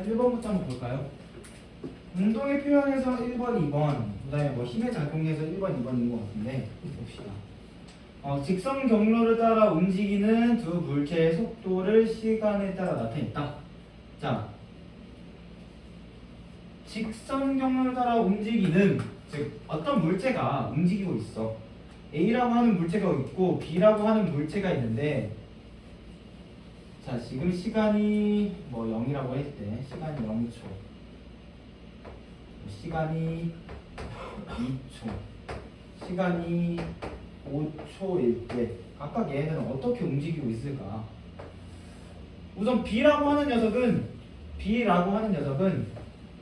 1번부터 한번 볼까요? 운동의 표현에서 1번, 2번, 그 다음에 뭐 힘의 작용에서 1번, 2번인 것 같은데 봅시다. 직선 경로를 따라 움직이는 두 물체의 속도를 시간에 따라 나타냈다. 자, 직선 경로를 따라 움직이는, 즉 어떤 물체가 움직이고 있어. A라고 하는 물체가 있고 B라고 하는 물체가 있는데, 자 지금 시간이 뭐 0이라고 했을 때 시간이 0초, 시간이 2초, 시간이 5초일 때 각각 얘네들은 어떻게 움직이고 있을까? 우선 B라고 하는 녀석은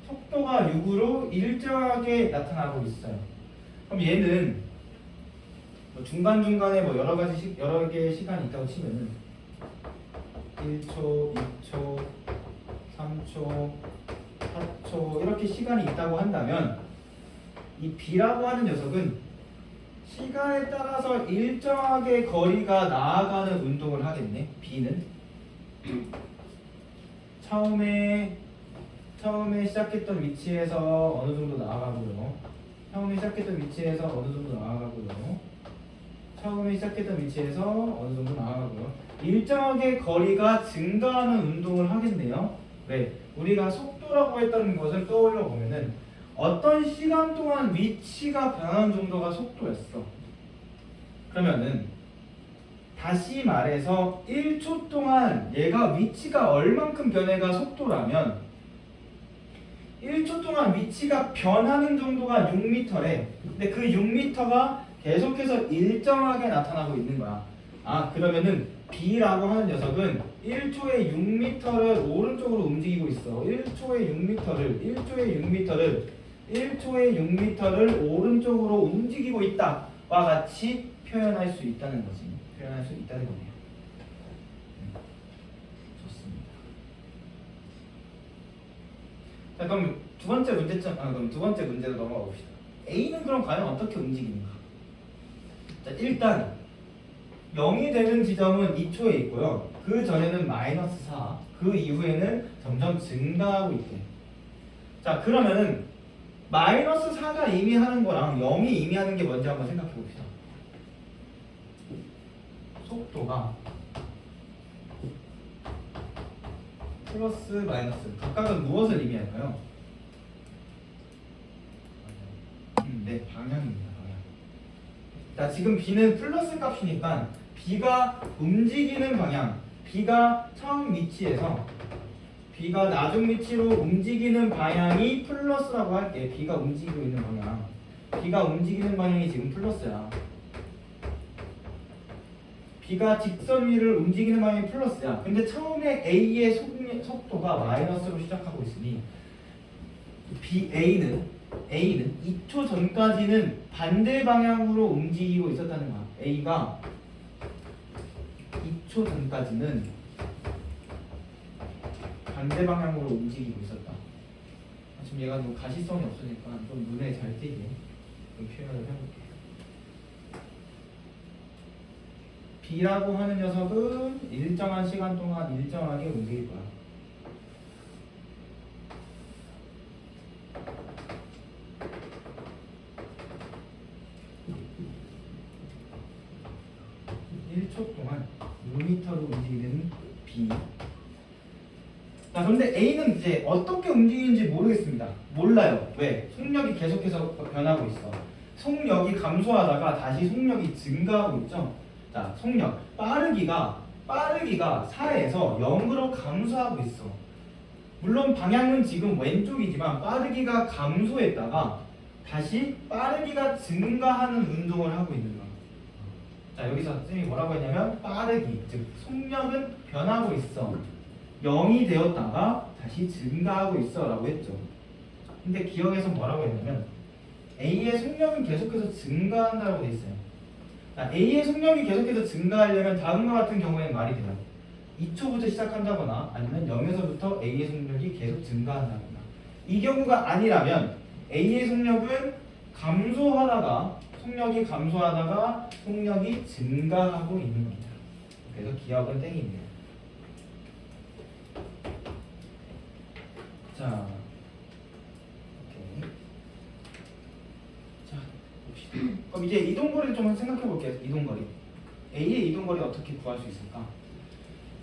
속도가 6으로 일정하게 나타나고 있어요. 그럼 얘는 뭐 중간중간에 뭐 여러 개의 시간이 있다고 치면은 1초, 2초, 3초, 4초 이렇게 시간이 있다고 한다면 이 B라고 하는 녀석은 시간에 따라서 일정하게 거리가 나아가는 운동을 하겠네. B는 처음에 시작했던 위치에서 어느 정도 나아가고요. 처음에 시작했던 위치에서 어느 정도 나아가고요. 일정하게 거리가 증가하는 운동을 하겠네요. 왜? 우리가 속도라고 했다는 것을 떠올려 보면은 어떤 시간 동안 위치가 변하는 정도가 속도였어. 그러면은 다시 말해서 1초 동안 얘가 위치가 얼만큼 변해가 속도라면 1초 동안 위치가 변하는 정도가 6m래. 근데 그 6m가 계속해서 일정하게 나타나고 있는 거야. 그러면은 B라고 하는 녀석은 1초에 6m를 오른쪽으로 움직이고 있어. 1초에 6m를 오른쪽으로 움직이고 있다와 같이 표현할 수 있다는 거지. 표현할 수 있다는 거네요. 좋습니다. 자, 그럼 두 번째 문제로 넘어가 봅시다. A는 그럼 과연 어떻게 움직이는가? 자, 일단 0이 되는 지점은 2초에 있고요. 그 전에는 -4, 그 이후에는 점점 증가하고 있대. 자, 그러면은 -4가 이미 하는 거랑 0이 이미 하는 게 뭔지 한번 생각해 봅시다. 속도가 플러스 마이너스 각각은 무엇을 의미할까요? 네, 방향입니다. 방향. 자, 지금 B는 플러스 값이니까 B가 움직이는 방향, B가 처음 위치에서 B가 나중 위치로 움직이는 방향이 플러스라고 할게. B가 움직이고 있는 방향, B가 움직이는 방향이 지금 플러스야. B가 직선 위를 움직이는 방향이 플러스야. 근데 처음에 A의 속도가 마이너스로 시작하고 있으니 A는 2초 전까지는 반대 방향으로 움직이고 있었다는 거야. A가 2초 전까지는 반대 방향으로 움직이고 있었다. 지금 얘가 좀 가시성이 없으니까 좀 눈에 잘 띄게 좀 표현을 해볼게요. B라고 하는 녀석은 일정한 시간 동안 일정하게 움직일 거야. 동안 6m로 움직이는 B. 자, 그런데 A는 이제 어떻게 움직이는지 모르겠습니다. 몰라요. 왜? 속력이 계속해서 변하고 있어. 속력이 감소하다가 다시 속력이 증가하고 있죠. 자, 속력 빠르기가 4에서 0으로 감소하고 있어. 물론 방향은 지금 왼쪽이지만 빠르기가 감소했다가 다시 빠르기가 증가하는 운동을 하고 있는 거야. 자, 여기서 선생님이 뭐라고 했냐면 빠르기, 즉 속력은 변하고 있어. 0이 되었다가 다시 증가하고 있어 라고 했죠. 근데 기억에서 뭐라고 했냐면 A의 속력은 계속해서 증가한다고 돼 있어요. 자, A의 속력이 계속해서 증가하려면 다음과 같은 경우에는 말이 돼요. 2초부터 시작한다거나 아니면 0에서부터 A의 속력이 계속 증가한다거나. 이 경우가 아니라면 A의 속력은 감소하다가 속력이 증가하고 있는 겁니다. 그래서 기억은 땡입니다. 자, 오케이. 자, 봅시다. 그럼 이제 이동거리를 좀 생각해 볼게요. 이동거리. A의 이동거리 어떻게 구할 수 있을까?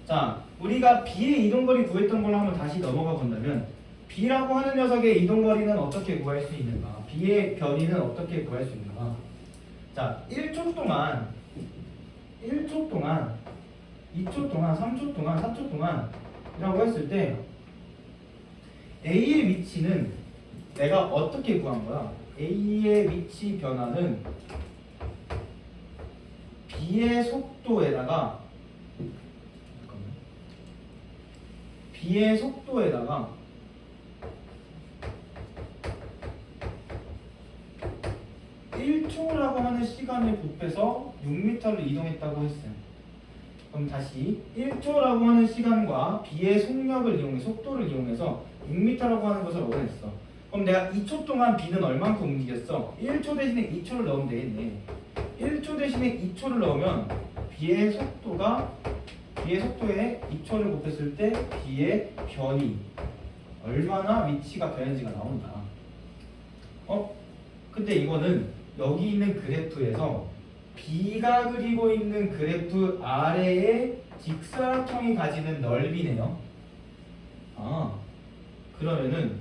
자, 우리가 B의 이동거리 구했던 걸로 한번 다시 넘어가 본다면 B라고 하는 녀석의 이동거리는 어떻게 구할 수 있는가? B의 변이는 어떻게 구할 수 있는가? 자, 1초 동안 1초 동안 2초 동안 3초 동안 4초 동안 이라고 했을 때 A의 위치는 내가 어떻게 구한 거야? A의 위치 변화는 B의 속도에다가 B의 속도에다가 (1초라고) 하는 시간을 곱해서 6m를 이동했다고 했어요. 그럼 다시 1초라고 하는 시간과 B의 속력을 이용해 속도를 이용해서 6m라고 하는 것을 얻어냈어. 그럼 내가 2초 동안 B는 얼만큼 움직였어? 1초 대신에 2초를 넣으면 되겠네. 1초 대신에 2초를 넣으면 B의 속도에 2초를 곱했을 때 B의 변이 얼마나 위치가 변했는지가 나온다. 근데 이거는 여기 있는 그래프에서 B가 그리고 있는 그래프 아래에 직사각형이 가지는 넓이네요. 그러면은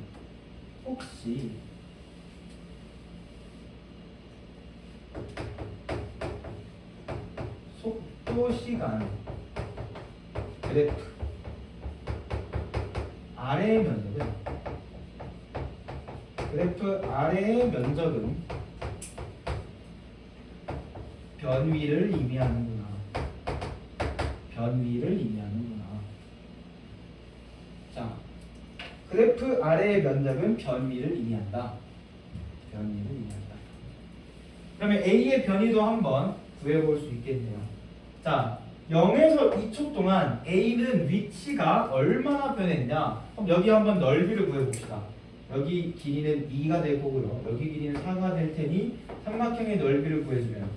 혹시 속도 시간 그래프 아래의 면적은 변위를 의미하는구나. 자, 그래프 아래의 면적은 변위를 의미한다. 그러면 A의 변위도 한번 구해볼 수 있겠네요. 자, 0에서 2초 동안 A는 위치가 얼마나 변했냐? 그럼 여기 한번 넓이를 구해봅시다. 여기 길이는 2가 될 거고요. 여기 길이는 4가 될 테니 삼각형의 넓이를 구해주면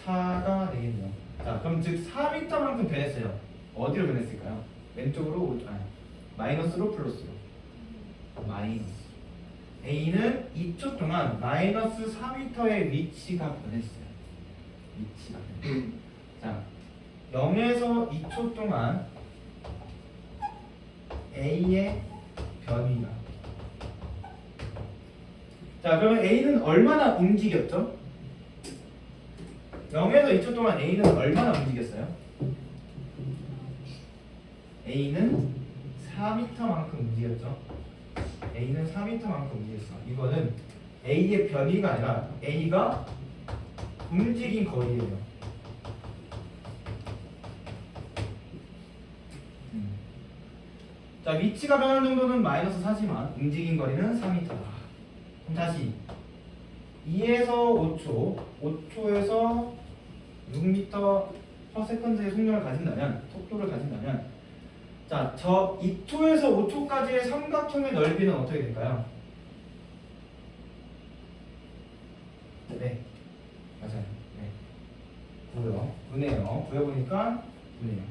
4가 되겠네요. 자, 그럼 즉 4m만큼 변했어요. 어디로 변했을까요? 왼쪽으로, 마이너스로 플러스로? 마이너스. A는 2초 동안 마이너스 4m의 위치가 변했어요. 자, 0에서 2초 동안 A의 변위가. 자, 그러면 A는 얼마나 움직였죠? 0에서 2초 동안 A는 얼마나 움직였어요? A는 4m만큼 움직였죠. 이거는 A의 변위가 아니라 A가 움직인 거리예요. 자, 위치가 변하는 정도는 마이너스 4지만 움직인 거리는 4m다. 그럼 다시 2에서 5초에서 6m/s의 속도를 가진다면 자, 저 2초에서 5초까지의 삼각형의 넓이는 어떻게 될까요? 네, 맞아요. 네, 9네요. 구해보니까 9네요.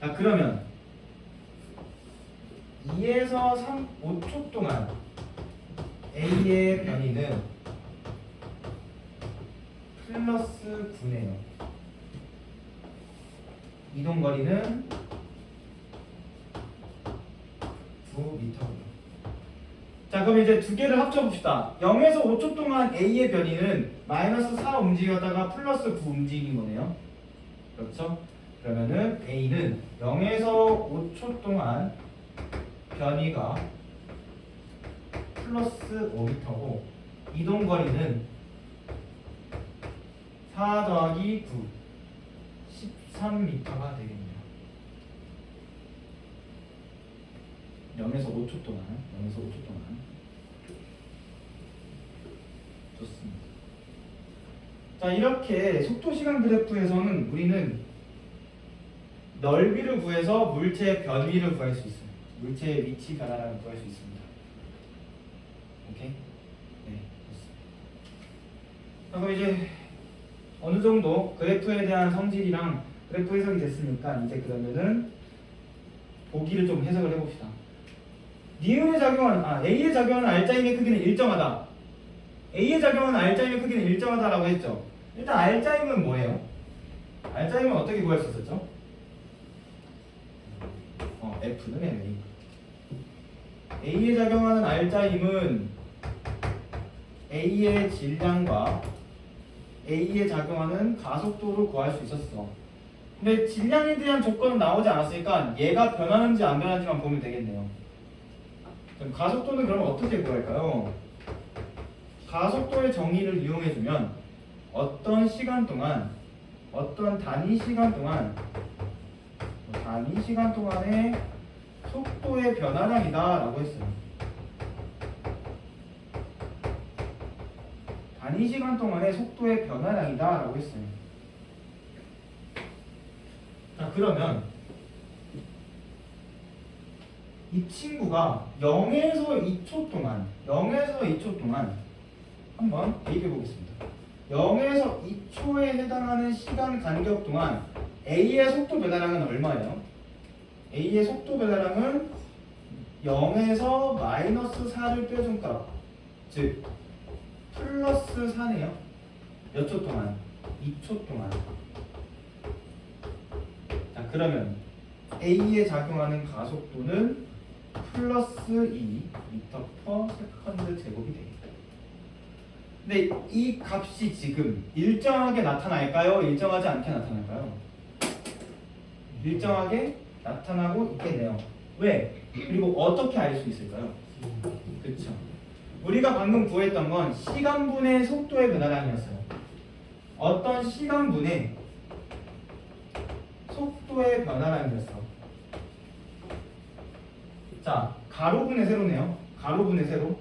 자, 그러면 2에서 5초 동안 A의 변이는 플러스 9네요. 이동거리는 9m고요. 자, 그럼 이제 두 개를 합쳐봅시다. 0에서 5초 동안 A의 변이는 마이너스 4 움직였다가 플러스 9 움직인 거네요. 그렇죠? 그러면은 A는 0에서 5초 동안 변이가 플러스 5m고 이동거리는 4 더하기 9 13m가 되겠네요. 0에서 5초 동안 좋습니다. 자, 이렇게 속도시간 그래프에서는 우리는 넓이를 구해서 물체의 변위를 구할 수 있어요. 물체의 위치 변화를 구할 수 있습니다. 오케이? 네, 좋습니다. 그럼 이제 어느 정도 그래프에 대한 성질이랑 그래프 해석이 됐으니까 이제 그러면은 보기를 좀 해석을 해봅시다. 니은에 작용하는 A에 작용하는 알짜임의 크기는 일정하다. A에 작용하는 알짜임의 크기는 일정하다라고 했죠. 일단 알짜임은 뭐예요? 알짜임은 어떻게 구할 수 있었죠? F는 MA. A에 작용하는 알짜임은 A의 질량과 A에 작용하는 가속도를 구할 수 있었어. 근데 질량에 대한 조건은 나오지 않았으니까 얘가 변하는지 안 변하는지만 보면 되겠네요. 그럼 가속도는 그럼 어떻게 구할까요? 가속도의 정의를 이용해주면 어떤 시간 동안, 어떤 단위 시간 동안의 속도의 변화량이다 라고 했어요. 단위 시간 동안의 속도의 변화량이다 라고 했어요. 자, 그러면 이 친구가 0에서 2초 동안 한번 얘기해 보겠습니다. 0에서 2초에 해당하는 시간 간격 동안 A의 속도 변화량은 얼마예요? A의 속도 변화량은 0에서 마이너스 4를 빼준 값, 즉 플러스 4네요. 몇 초 동안? 2초 동안. 자, 그러면 A에 작용하는 가속도는 플러스 2 미터 퍼 세컨드 제곱이 되겠다. 근데 이 값이 지금 일정하게 나타날까요? 일정하지 않게 나타날까요? 일정하게 나타나고 있겠네요. 왜? 그리고 어떻게 알 수 있을까요? 그렇죠. 우리가 방금 구했던 건 시간분의 속도의 변화량이었어요. 어떤 시간분의 속도의 변화량이었어. 자, 가로분의 세로네요. 가로분의 세로.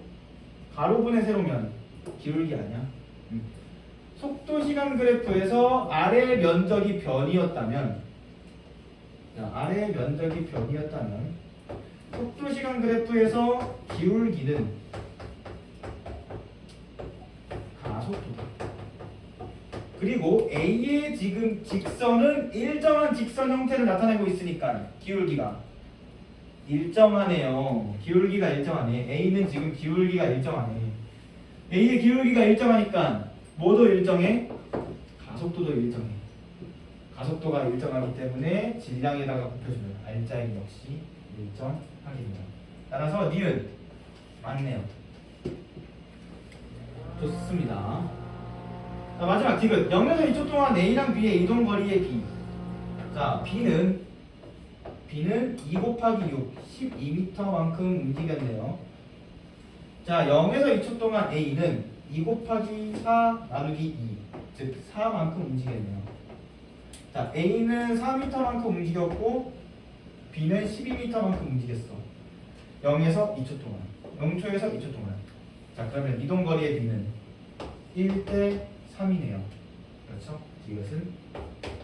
가로분의 세로면 기울기 아니야? 속도 시간 그래프에서 아래 면적이 변이었다면, 자, 아래 면적이 변이었다면 속도 시간 그래프에서 기울기는 가속도다. 그리고 A의 지금 직선은 일정한 직선 형태를 나타내고 있으니까 기울기가 일정하네요. 기울기가 일정하네. A는 지금 기울기가 일정하네. A의 기울기가 일정하니까 뭐도 일정해? 가속도도 일정해. 가속도가 일정하기 때문에 질량에다가 곱해주면 알짜임 역시 일정하게 됩니다. 따라서 니은 맞네요. 좋습니다. 자, 마지막 디귿. 0에서 2초 동안 A랑 B의 이동 거리의 B. 자, B는 2 곱하기 6, 12m만큼 움직였네요. 자, 0에서 2초 동안 A는 2 곱하기 4 나누기 2, 즉 4만큼 움직였네요. 자, A는 4m만큼 움직였고 B는 12m만큼 움직였어. 0에서 2초 동안, 0초에서 2초 동안. 자, 그러면 이동 거리의 B는 1대 3이네요. 그렇죠? 이것은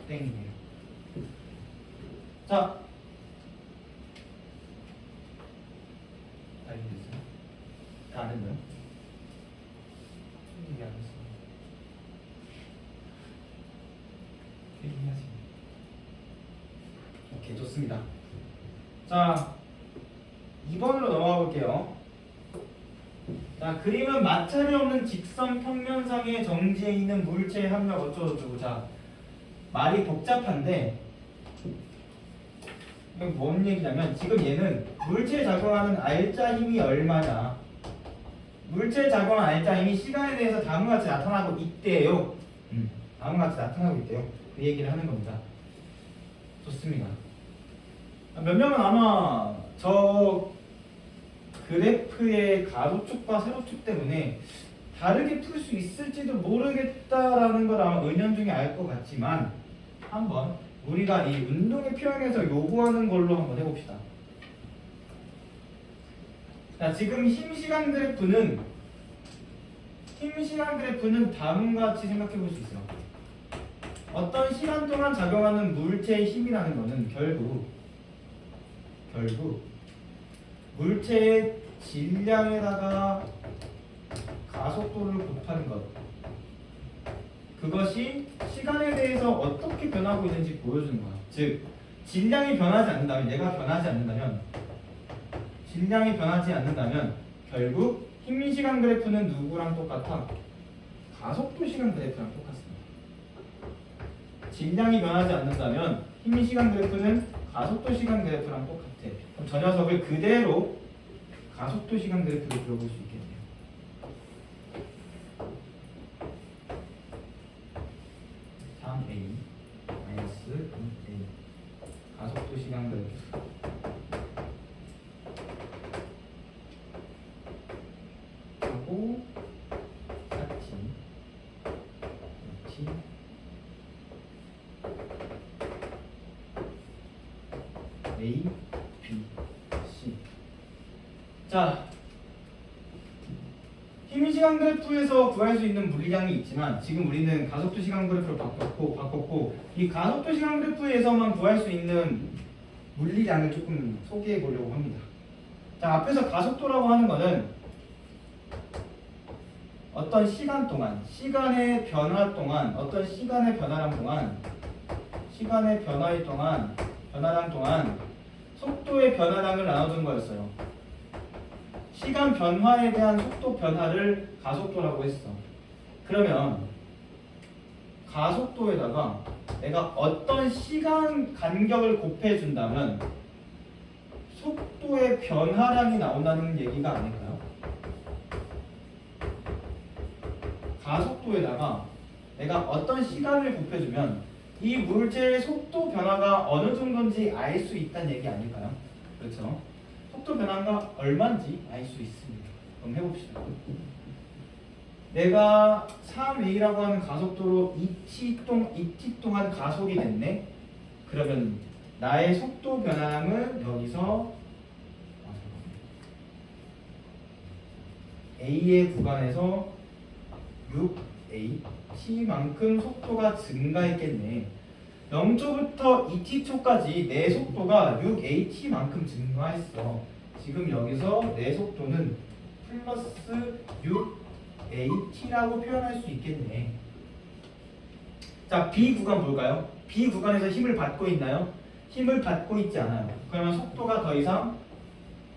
땡이네요. 자, 알겠어요? 다 안 했나요? 얘기 안 했어요. 얘기하지. 오케이, 좋습니다. 자, 2번으로 넘어가 볼게요. 자, 그림은 마찰이 없는 직선 평면상의 정지에 있는 물체의 합력 어쩌고저쩌고. 자, 말이 복잡한데 이건 뭔 얘기냐면 지금 얘는 물체에 작용하는 알짜 힘이 얼마냐, 물체에 작용하는 알짜 힘이 시간에 대해서 다음과 같이 나타나고 있대요. 다음과 같이 나타나고 있대요. 그 얘기를 하는 겁니다. 좋습니다. 몇 명은 아마 저 그래프의 가로축과 세로축 때문에 다르게 풀 수 있을지도 모르겠다라는 걸 아마 은연중에 알 것 같지만 한번 우리가 이 운동의 표현에서 요구하는 걸로 한번 해봅시다. 자, 지금 힘 시간 그래프는 다음과 같이 생각해 볼 수 있어요. 어떤 시간 동안 작용하는 물체의 힘이라는 것은 결국 물체의 질량에다가 가속도를 곱하는 것, 그것이 시간에 대해서 어떻게 변하고 있는지 보여주는 거야. 즉 질량이 변하지 않는다면, 얘가 변하지 않는다면 질량이 변하지 않는다면 결국 힘시간 그래프는 누구랑 똑같아? 가속도 시간 그래프랑 똑같습니다. 질량이 변하지 않는다면 힘시간 그래프는 가속도 시간 그래프랑 똑같아. 그럼 저 녀석을 그대로 가속도 시간 그래프로 그려볼 수 있겠네요. A 마이너스 2A 가속도 시간 그래프 하고 4T A, B, C. 자, 힘시간 그래프에서 구할 수 있는 물리량이 있지만 지금 우리는 가속도 시간 그래프를 바꿨고 이 가속도 시간 그래프에서만 구할 수 있는 물리량을 조금 소개해 보려고 합니다. 자, 앞에서 가속도라고 하는 것은 어떤 시간 동안, 시간의 변화 동안, 어떤 시간의 변화량 동안, 시간의 변화의 동안, 변화량 동안 속도의 변화량을 나눠준 거였어요. 시간 변화에 대한 속도 변화를 가속도라고 했어. 그러면 가속도에다가 내가 어떤 시간 간격을 곱해준다면 속도의 변화량이 나온다는 얘기가 아닐까요? 가속도에다가 내가 어떤 시간을 곱해주면 이 물체의 속도 변화가 어느 정도인지 알 수 있다는 얘기 아닐까요? 그렇죠? 속도 변화가 얼마인지 알 수 있습니다. 그럼 해봅시다. 내가 3A라고 하는 가속도로 2t 동안 가속이 됐네? 그러면 나의 속도 변화량은 여기서 A의 구간에서 6A t만큼 속도가 증가했겠네. 0초부터 2t초까지 내 속도가 6at만큼 증가했어. 지금 여기서 내 속도는 플러스 6at라고 표현할 수 있겠네. 자, B 구간 볼까요? B 구간에서 힘을 받고 있나요? 힘을 받고 있지 않아요. 그러면 속도가 더 이상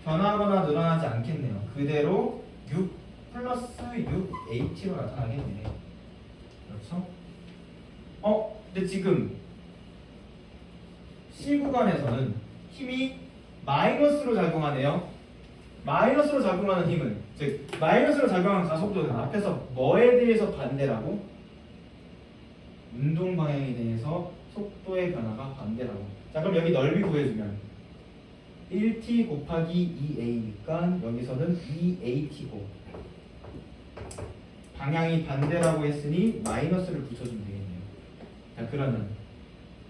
변하거나 늘어나지 않겠네요. 그대로 6 플러스 6at로 나타나겠네. 그렇죠? 근데 지금 C 구간에서는 힘이 마이너스로 작용하네요. 마이너스로 작용하는 힘은, 즉 마이너스로 작용하는 가속도는 앞에서 뭐에 대해서 반대라고? 운동 방향에 대해서 속도의 변화가 반대라고. 자, 그럼 여기 넓이 구해주면 1t 곱하기 2a니까 여기서는 2at고 방향이 반대라고 했으니 마이너스를 붙여주면 되겠네요. 자, 그러면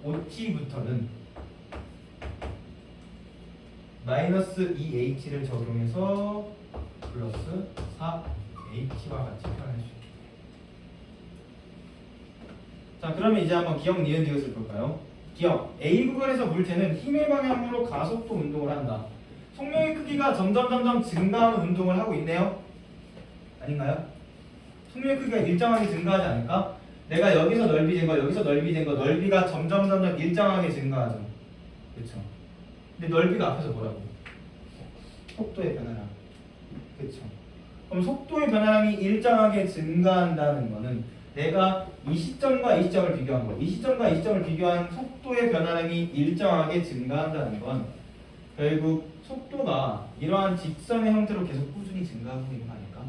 5t부터는 마이너스 2h를 적용해서 플러스 4h와 같이 표현할 수 있겠네요. 자, 그러면 이제 한번 기억, 니은, 디귿을 볼까요? 기억, A 구간에서 물체는 힘의 방향으로 가속도 운동을 한다. 속력의 크기가 점점 증가하는 운동을 하고 있네요. 아닌가요? 속력의 크기가 일정하게 증가하지 않을까? 내가 여기서 넓이 된 거, 여기서 넓이 된 거, 넓이가 점점 일정하게 증가하죠. 그렇죠? 근데 넓이가 앞에서 뭐라고? 속도의 변화량. 그렇죠? 그럼 속도의 변화량이 일정하게 증가한다는 거는 내가 이 시점과 이 시점을 비교한 거, 이 시점과 이 시점을 비교한 속도의 변화량이 일정하게 증가한다는 건 결국 속도가 이러한 직선의 형태로 계속 꾸준히 증가하고 있는 거 아닐까?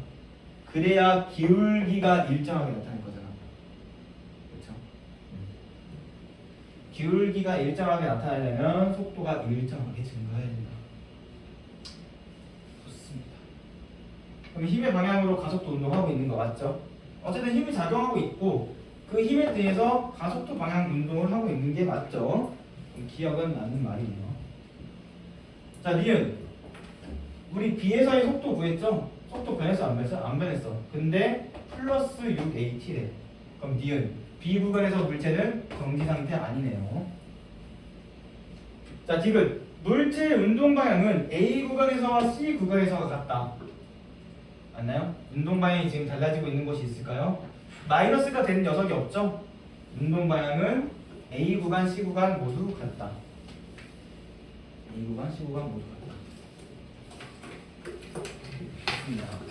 그래야 기울기가 일정하게 나타날 거잖아. 그렇죠? 기울기가 일정하게 나타나려면 속도가 일정하게 증가해야 된다. 좋습니다. 그럼 힘의 방향으로 가속도 운동하고 있는 거 맞죠? 어쨌든 힘이 작용하고 있고 그 힘에 대해서 가속도 방향 운동을 하고 있는 게 맞죠? 기억은 맞는 말이네요. 자, 니은 우리 B에서의 속도 구했죠? 속도 변했어 안 변했어? 안 변했어. 근데 플러스 6at래. 그럼 니은 B 구간에서 물체는 정지 상태 아니네요. 자, 디귿 물체의 운동 방향은 A 구간에서와 C 구간에서가 같다. 맞나요? 운동 방향이 지금 달라지고 있는 곳이 있을까요? 마이너스가 된 녀석이 없죠? 운동 방향은 A 구간, C 구간 모두 같다. A 구간, C 구간 모두 같다. 같습니다.